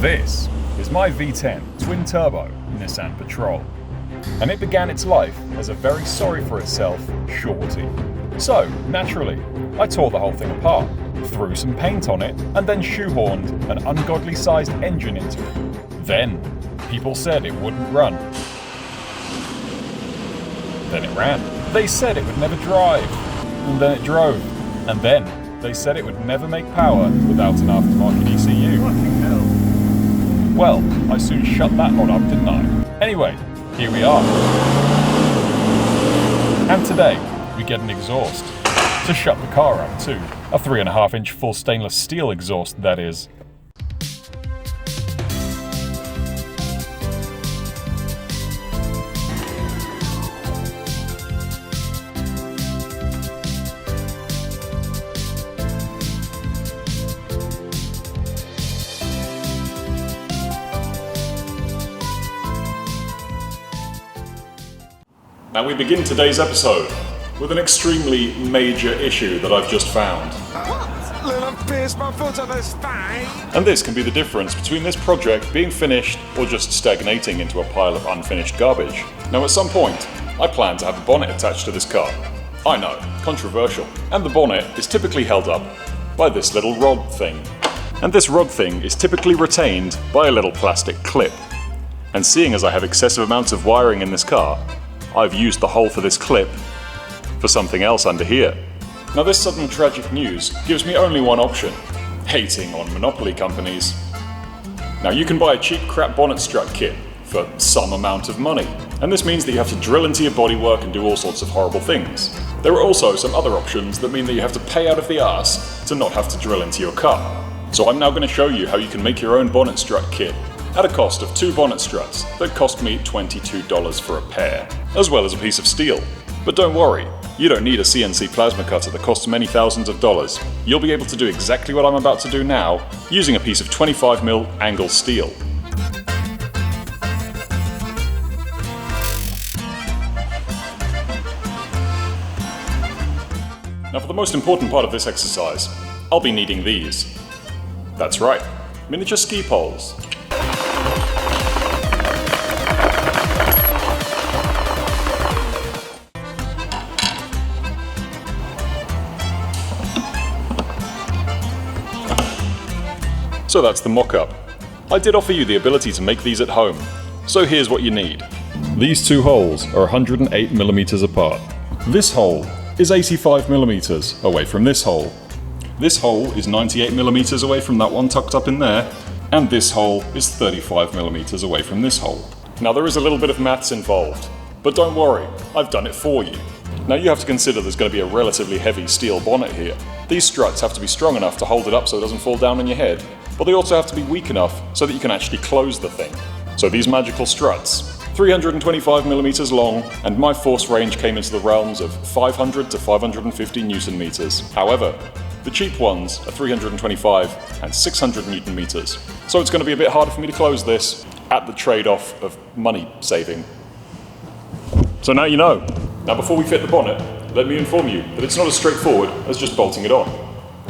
This is my V10 twin-turbo Nissan Patrol, and it began its life as a very sorry-for-itself shorty. So, naturally, I tore the whole thing apart, threw some paint on it, and then shoehorned an ungodly-sized engine into it. Then, people said it wouldn't run. Then it ran. They said it would never drive, and then it drove. And then, they said it would never make power without an aftermarket ECU. Fucking hell. Well, I soon shut that lot up, didn't I? Anyway, here we are. And today, we get an exhaust. To shut the car up too. A 3.5-inch full stainless steel exhaust, that is. And we begin today's episode with an extremely major issue that I've just found. Pierce my foot on the spine. And this can be the difference between this project being finished or just stagnating into a pile of unfinished garbage. Now at some point, I plan to have a bonnet attached to this car. I know, controversial. And the bonnet is typically held up by this little rod thing. And this rod thing is typically retained by a little plastic clip. And seeing as I have excessive amounts of wiring in this car, I've used the hole for this clip for something else under here. Now this sudden tragic news gives me only one option: hating on monopoly companies. Now you can buy a cheap crap bonnet strut kit for some amount of money, and this means that you have to drill into your bodywork and do all sorts of horrible things. There are also some other options that mean that you have to pay out of the arse to not have to drill into your car. So I'm now going to show you how you can make your own bonnet strut kit at a cost of 2 bonnet struts that cost me $22 for a pair, as well as a piece of steel. But don't worry, you don't need a CNC plasma cutter that costs many thousands of dollars. You'll be able to do exactly what I'm about to do now using a piece of 25mm angle steel. Now for the most important part of this exercise, I'll be needing these. That's right, miniature ski poles. So that's the mock-up. I did offer you the ability to make these at home, so here's what you need. These two holes are 108mm apart. This hole is 85mm away from this hole. This hole is 98mm away from that one tucked up in there, and this hole is 35mm away from this hole. Now there is a little bit of maths involved, but don't worry, I've done it for you. Now you have to consider there's going to be a relatively heavy steel bonnet here. These struts have to be strong enough to hold it up so it doesn't fall down on your head, but they also have to be weak enough so that you can actually close the thing. So these magical struts, 325mm long, and my force range came into the realms of 500 to 550 Newton meters. However, the cheap ones are 325 and 600 Newton meters. So it's going to be a bit harder for me to close this at the trade-off of money saving. So now you know. Now before we fit the bonnet, let me inform you that it's not as straightforward as just bolting it on.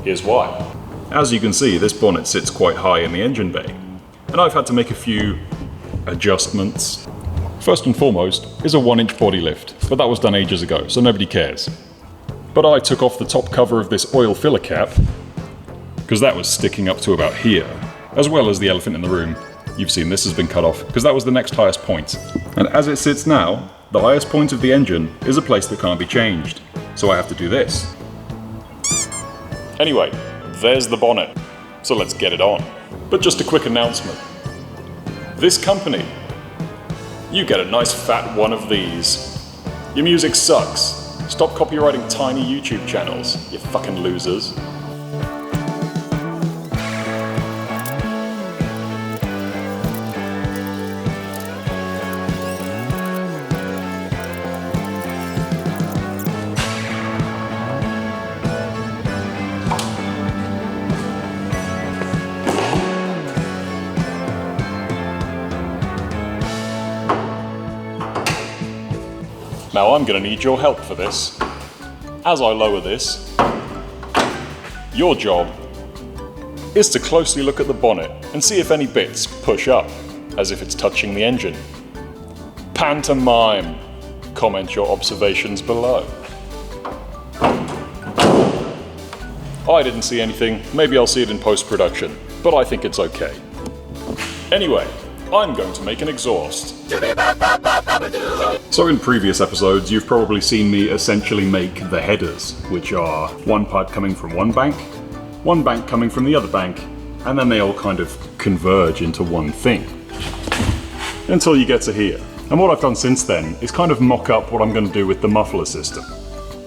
Here's why. As you can see, this bonnet sits quite high in the engine bay, and I've had to make a few adjustments. First and foremost is a 1-inch body lift, but that was done ages ago, so nobody cares. But I took off the top cover of this oil filler cap, because that was sticking up to about here, as well as the elephant in the room. You've seen this has been cut off, because that was the next highest point. And as it sits now, the highest point of the engine is a place that can't be changed, so I have to do this. Anyway, there's the bonnet, so let's get it on. But just a quick announcement. This company, you get a nice fat one of these. Your music sucks. Stop copywriting tiny YouTube channels, you fucking losers. Now I'm going to need your help for this. As I lower this, your job is to closely look at the bonnet and see if any bits push up, as if it's touching the engine. Pantomime! Comment your observations below. I didn't see anything, maybe I'll see it in post-production, but I think it's okay. Anyway, I'm going to make an exhaust. So in previous episodes, you've probably seen me essentially make the headers, which are one pipe coming from one bank coming from the other bank, and then they all kind of converge into one thing. Until you get to here. And what I've done since then is kind of mock up what I'm going to do with the muffler system.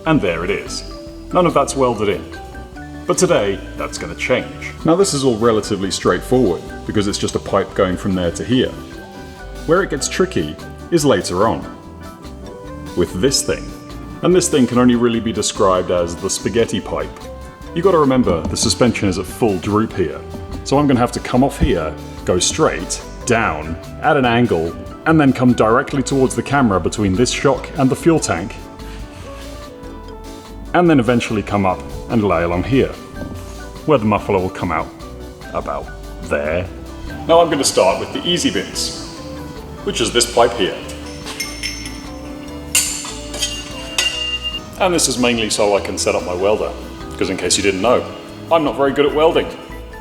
And there it is. None of that's welded in. But today, that's going to change. Now this is all relatively straightforward, because it's just a pipe going from there to here. Where it gets tricky is later on. With this thing. And this thing can only really be described as the spaghetti pipe. You got to remember, the suspension is at full droop here. So I'm going to have to come off here, go straight, down, at an angle, and then come directly towards the camera between this shock and the fuel tank. And then eventually come up and lay along here, where the muffler will come out about there. Now I'm going to start with the easy bits, which is this pipe here. And this is mainly so I can set up my welder, because in case you didn't know, I'm not very good at welding.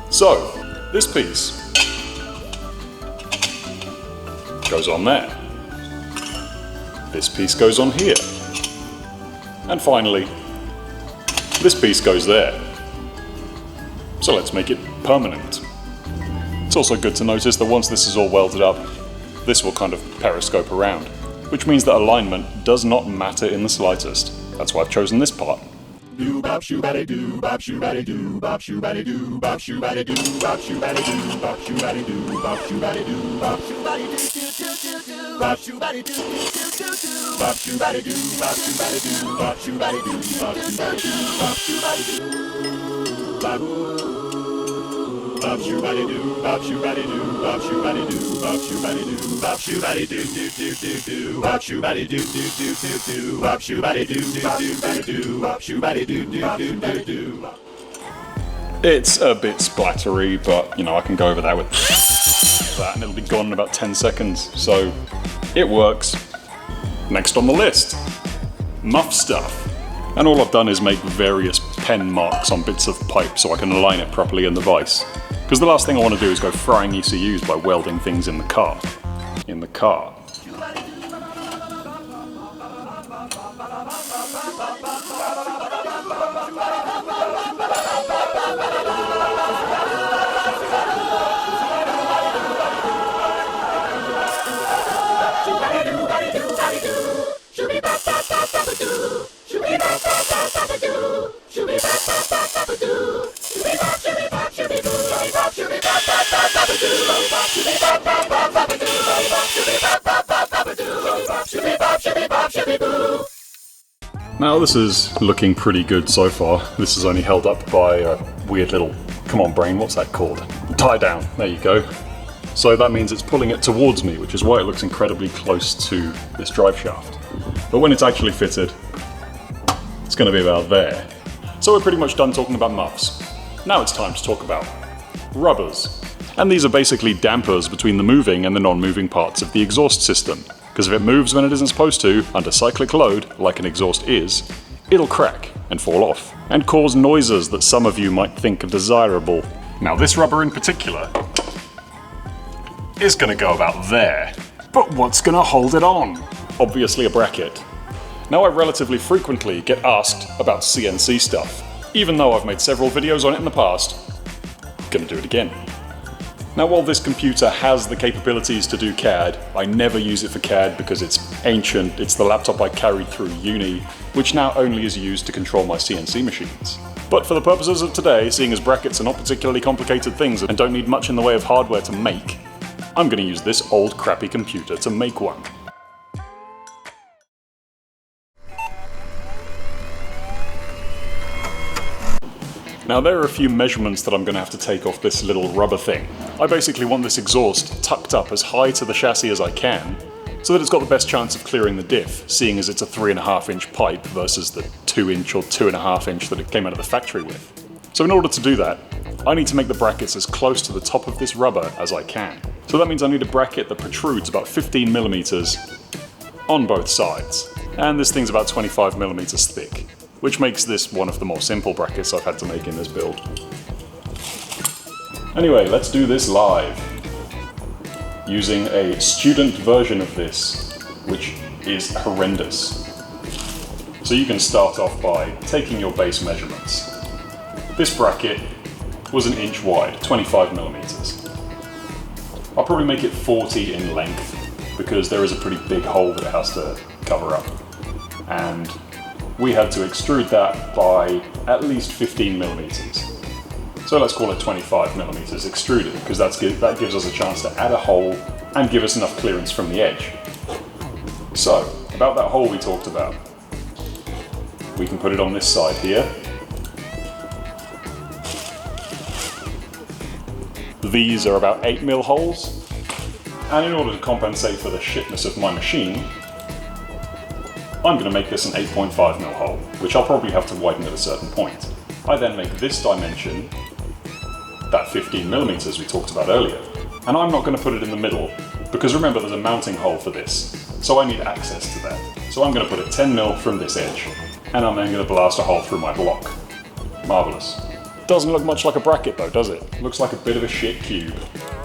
So, this piece goes on there. This piece goes on here. And finally, this piece goes there. So let's make it permanent. It's also good to notice that once this is all welded up, this will kind of periscope around, which means that alignment does not matter in the slightest. That's why I've chosen this part. Do bop shoo baddy do bop shoo baddy do bop shoo baddy do bop shoo baddy do bop shoo baddy do bop shoo baddy do bop shoo baddy do bop shoo baddy do do bop shoo baddy do do bop shoo baddy do bop shoo baddy do bop shoo baddy do bop shoo baddy do bop shoo baddy do bop shoo baddy do bop shoo baddy do bop shoo baddy do bop shoo baddy do bop shoo baddy do do bop shoo baddy do do bop shoo baddy do do bop shoo baddy do do. It's a bit splattery, but you know, I can go over that with that and it'll be gone in about 10 seconds, so it works. Next on the list, muff stuff. And all I've done is make various pen marks on bits of pipe so I can align it properly in the vise. Because the last thing I want to do is go frying ECUs by welding things in the car. Now this is looking pretty good so far. This is only held up by a weird little, come on brain, what's that called? Tie down, there you go. So that means it's pulling it towards me, which is why it looks incredibly close to this drive shaft. But when it's actually fitted, it's going to be about there. So we're pretty much done talking about muffs. Now it's time to talk about rubbers. And these are basically dampers between the moving and the non-moving parts of the exhaust system. Because if it moves when it isn't supposed to, under cyclic load, like an exhaust is, it'll crack and fall off, and cause noises that some of you might think are desirable. Now this rubber in particular is going to go about there. But what's going to hold it on? Obviously a bracket. Now I relatively frequently get asked about CNC stuff. Even though I've made several videos on it in the past, gonna do it again. Now while this computer has the capabilities to do CAD, I never use it for CAD because it's ancient, it's the laptop I carried through uni, which now only is used to control my CNC machines. But for the purposes of today, seeing as brackets are not particularly complicated things and don't need much in the way of hardware to make, I'm gonna use this old crappy computer to make one. Now there are a few measurements that I'm going to have to take off this little rubber thing. I basically want this exhaust tucked up as high to the chassis as I can, so that it's got the best chance of clearing the diff, seeing as it's a 3.5 inch pipe versus the 2 inch or 2.5 inch that it came out of the factory with. So in order to do that, I need to make the brackets as close to the top of this rubber as I can. So that means I need a bracket that protrudes about 15 millimeters on both sides. And this thing's about 25 millimeters thick, which makes this one of the more simple brackets I've had to make in this build. Anyway, let's do this live, using a student version of this, which is horrendous. So you can start off by taking your base measurements. This bracket was 1 inch wide, 25 millimeters. I'll probably make it 40 in length, because there is a pretty big hole that it has to cover up. And we had to extrude that by at least 15 millimeters. So let's call it 25 millimeters extruded, because that gives us a chance to add a hole and give us enough clearance from the edge. So, about that hole we talked about. We can put it on this side here. These are about 8mm holes. And in order to compensate for the shitness of my machine, I'm going to make this an 8.5mm hole, which I'll probably have to widen at a certain point. I then make this dimension, that 15 millimeters we talked about earlier, and I'm not going to put it in the middle, because remember there's a mounting hole for this, so I need access to that. So I'm going to put it 10mm from this edge, and I'm then going to blast a hole through my block. Marvellous. Doesn't look much like a bracket though, does it? Looks like a bit of a shit cube.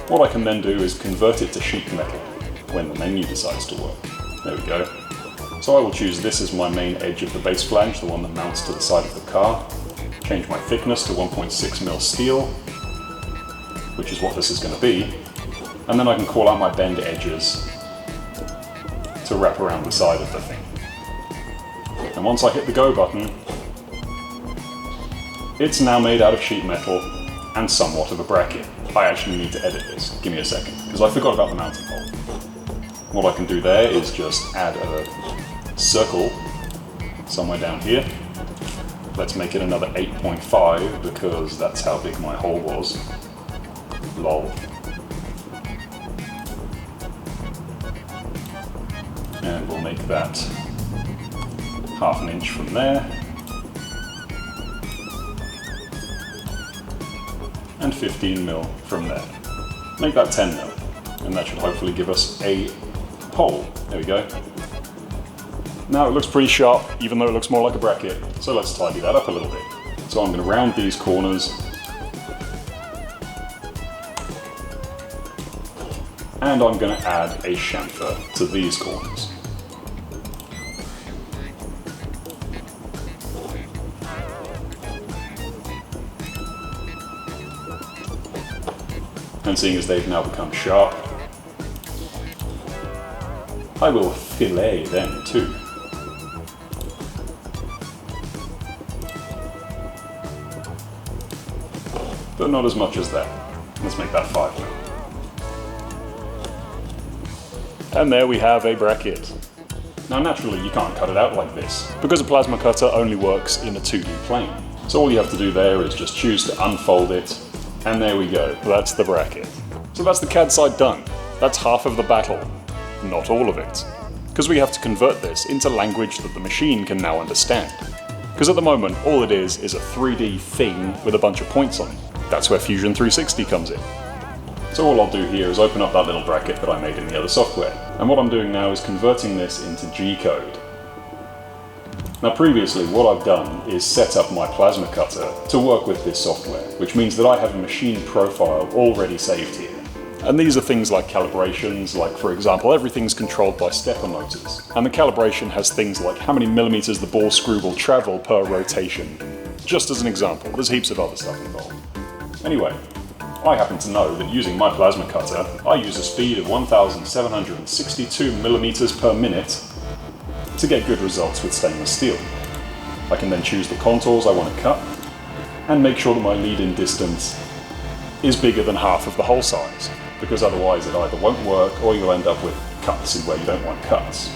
What I can then do is convert it to sheet metal, when the menu decides to work. There we go. So I will choose this as my main edge of the base flange, the one that mounts to the side of the car. Change my thickness to 1.6mm steel, which is what this is going to be. And then I can call out my bend edges to wrap around the side of the thing. And once I hit the go button, it's now made out of sheet metal and somewhat of a bracket. I actually need to edit this. Give me a second, because I forgot about the mounting hole. What I can do there is just add a circle somewhere down here. Let's make it another 8.5 because that's how big my hole was. Lol. And we'll make that 1/2 inch from there. And 15mm from there. Make that 10mm, and that should hopefully give us a hole. There we go. Now it looks pretty sharp, even though it looks more like a bracket, so let's tidy that up a little bit. So I'm going to round these corners, and I'm going to add a chamfer to these corners. And seeing as they've now become sharp, I will fillet them too. But not as much as that. Let's make that 5mm. And there we have a bracket. Now naturally you can't cut it out like this, because a plasma cutter only works in a 2D plane. So all you have to do there is just choose to unfold it, and there we go, that's the bracket. So that's the CAD side done. That's half of the battle. Not all of it. Because we have to convert this into language that the machine can now understand. Because at the moment, all it is a 3D thing with a bunch of points on it. That's where Fusion 360 comes in. So all I'll do here is open up that little bracket that I made in the other software. And what I'm doing now is converting this into G-code. Now previously, what I've done is set up my plasma cutter to work with this software, which means that I have a machine profile already saved here. And these are things like calibrations, like for example, everything's controlled by stepper motors. And the calibration has things like how many millimeters the ball screw will travel per rotation. Just as an example, there's heaps of other stuff involved. Anyway, I happen to know that using my plasma cutter, I use a speed of 1,762 millimeters per minute to get good results with stainless steel. I can then choose the contours I want to cut, and make sure that my lead-in distance is bigger than half of the hole size, because otherwise it either won't work or you'll end up with cuts in where you don't want cuts.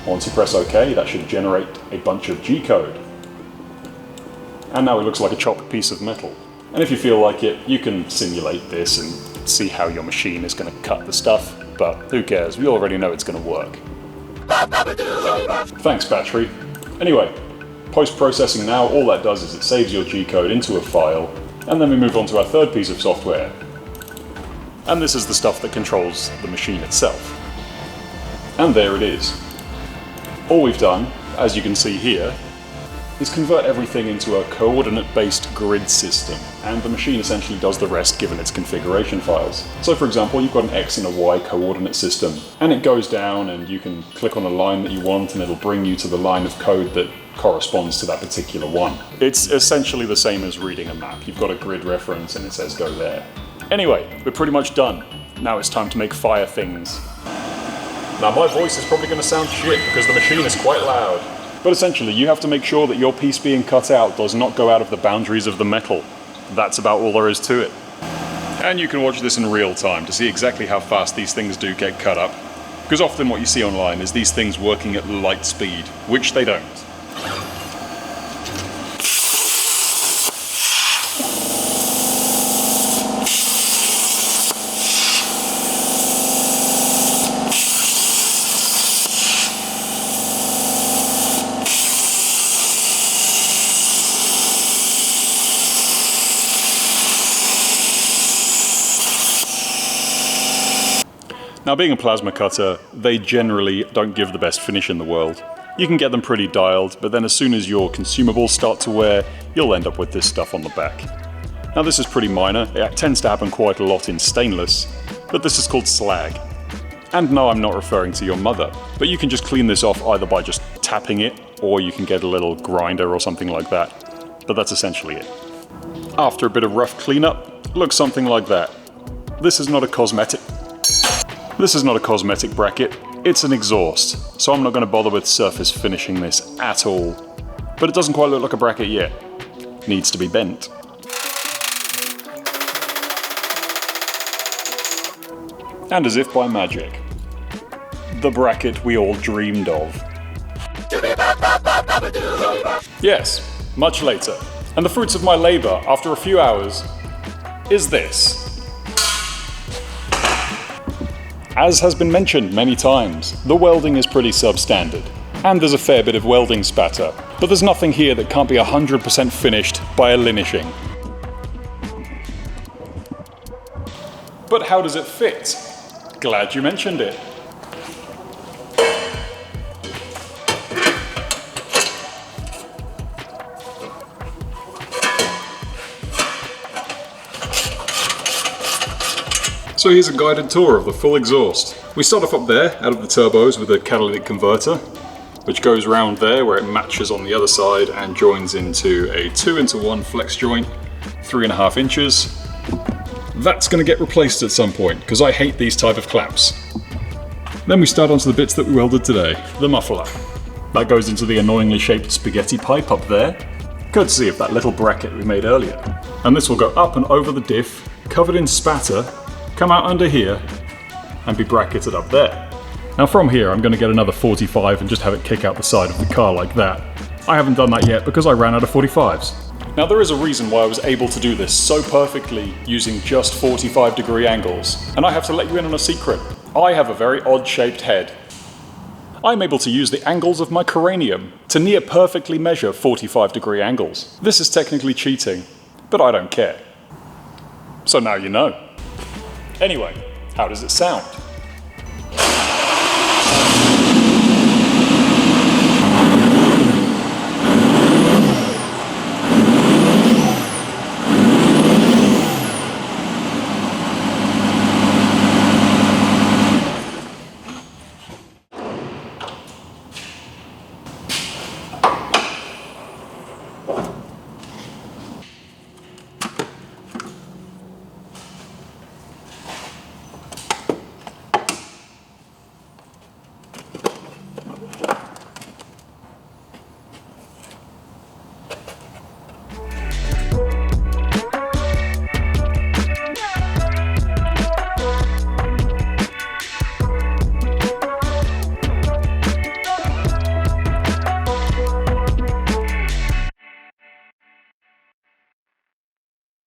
Once you press OK, that should generate a bunch of G-code. And now it looks like a chopped piece of metal. And if you feel like it, you can simulate this and see how your machine is going to cut the stuff, but who cares, we already know it's going to work. Thanks, battery. Anyway, post-processing now, all that does is it saves your G-code into a file, And then we move on to our third piece of software. And this is the stuff that controls the machine itself. And there it is. All we've done, as you can see here, is convert everything into a coordinate-based grid system, and the machine essentially does the rest given its configuration files. So for example, you've got an X and a Y coordinate system, and it goes down and you can click on a line that you want and it'll bring you to the line of code that corresponds to that particular one. It's essentially the same as reading a map. You've got a grid reference and it says go there. Anyway, we're pretty much done. Now it's time to make fire things. Now my voice is probably going to sound shit because the machine is quite loud. But essentially, you have to make sure that your piece being cut out does not go out of the boundaries of the metal. That's about all there is to it. And you can watch this in real time to see exactly how fast these things do get cut up. Because often what you see online is these things working at light speed, which they don't. Now being a plasma cutter, they generally don't give the best finish in the world. You can get them pretty dialed, but then as soon as your consumables start to wear, you'll end up with this stuff on the back. Now this is pretty minor, it tends to happen quite a lot in stainless, but this is called slag. And no, I'm not referring to your mother, but you can just clean this off either by just tapping it, or you can get a little grinder or something like that. But that's essentially it. After a bit of rough cleanup, it looks something like that. This is not a cosmetic bracket, it's an exhaust, so I'm not going to bother with surface finishing this at all. But it doesn't quite look like a bracket yet. Needs to be bent. And as if by magic, the bracket we all dreamed of. Yes, much later. And the fruits of my labour, after a few hours, is this. As has been mentioned many times, the welding is pretty substandard, and there's a fair bit of welding spatter, but there's nothing here that can't be 100% finished by a linishing. But how does it fit? Glad you mentioned it. So here's a guided tour of the full exhaust. We start off up there, out of the turbos, with a catalytic converter, which goes round there where it matches on the other side and joins into a 2-into-1 flex joint, 3.5 inches. That's going to get replaced at some point, because I hate these type of clamps. Then we start onto the bits that we welded today, the muffler. That goes into the annoyingly shaped spaghetti pipe up there, courtesy of that little bracket we made earlier. And this will go up and over the diff, covered in spatter, come out under here, and be bracketed up there. Now from here I'm going to get another 45 and just have it kick out the side of the car like that. I haven't done that yet because I ran out of 45s. Now there is a reason why I was able to do this so perfectly using just 45-degree angles, and I have to let you in on a secret. I have a very odd-shaped head. I'm able to use the angles of my cranium to near perfectly measure 45-degree angles. This is technically cheating, but I don't care. So now you know. Anyway, how does it sound?